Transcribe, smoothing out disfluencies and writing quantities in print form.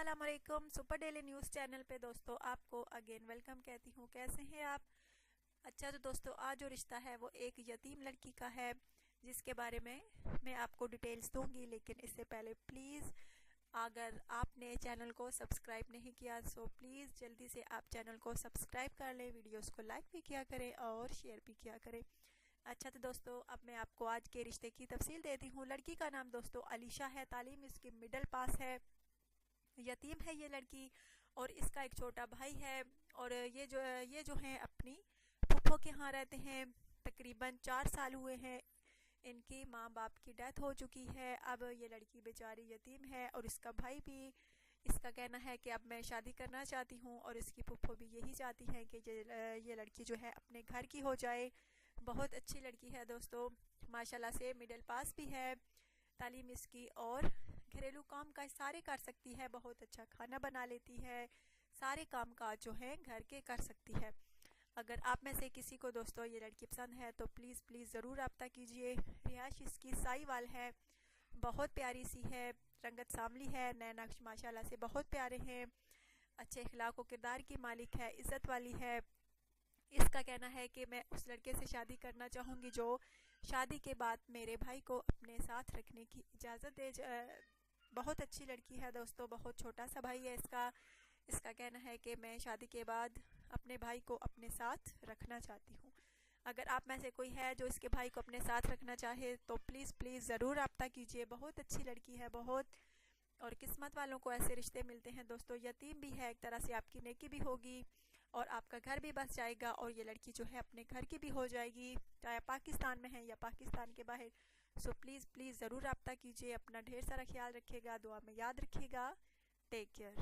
अस्सलाम वालेकुम। Super daily news channel पे दोस्तों आपको अगेन वेलकम कहती हूँ। कैसे हैं आप? अच्छा तो दोस्तों आज जो रिश्ता है वो एक यतीम लड़की का है जिसके बारे में मैं आपको डिटेल्स दूंगी, लेकिन इससे पहले प्लीज़ अगर आपने चैनल को सब्सक्राइब नहीं किया तो प्लीज़ जल्दी से आप चैनल को सब्सक्राइब कर लें, वीडियोस को लाइक भी किया करें और शेयर भी किया करें। अच्छा तो दोस्तों अब मैं आपको आज के रिश्ते की तफसील देती हूँ। लड़की का नाम दोस्तों अलीशा है, तालीम इसकी मिडिल पास है, यतीम है ये लड़की और इसका एक छोटा भाई है। और ये जो है अपनी फूफो के यहाँ रहते हैं। तकरीबन 4 साल हुए हैं, इनकी माँ बाप की डेथ हो चुकी है। अब ये लड़की बेचारी यतीम है और इसका भाई भी इसका कहना है कि अब मैं शादी करना चाहती हूँ और इसकी फूफो भी यही चाहती है कि ये लड़की जो है अपने घर की हो जाए। बहुत अच्छी लड़की है दोस्तों, माशाल्लाह से मिडिल पास भी है तालीम इसकी और घरेलू काम काज सारे कर सकती है, बहुत अच्छा खाना बना लेती है, सारे काम काज जो है घर के कर सकती है। अगर आप में से किसी को दोस्तों ये लड़की पसंद है तो प्लीज़ प्लीज़ ज़रूर रब्ता कीजिए। रिहाइश इसकी साहिवाल है, बहुत प्यारी सी है, रंगत सांवली है, नैना माशाल्लाह से बहुत प्यारे हैं, अच्छे अखलाक व किरदार की मालिक है, इज़्ज़त वाली है। इसका कहना है कि मैं उस लड़के से शादी करना चाहूँगी जो शादी के बाद मेरे भाई को अपने साथ रखने की इजाज़त दे। बहुत अच्छी लड़की है दोस्तों, बहुत छोटा सा भाई है इसका। इसका कहना है कि मैं शादी के बाद अपने भाई को अपने साथ रखना चाहती हूँ। अगर आप में से कोई है जो इसके भाई को अपने साथ रखना चाहे तो प्लीज़ प्लीज़ ज़रूर रब्ता कीजिए। बहुत अच्छी लड़की है बहुत, और किस्मत वालों को ऐसे रिश्ते मिलते हैं दोस्तों। यतीम भी है, एक तरह से आपकी नेकी भी होगी और आपका घर भी बस जाएगा और ये लड़की जो है अपने घर की भी हो जाएगी, चाहे पाकिस्तान में है या पाकिस्तान के बाहर। सो प्लीज़ प्लीज़ ज़रूर रब्ता कीजिए। अपना ढेर सारा ख्याल रखिएगा, दुआ में याद रखिएगा। Take care.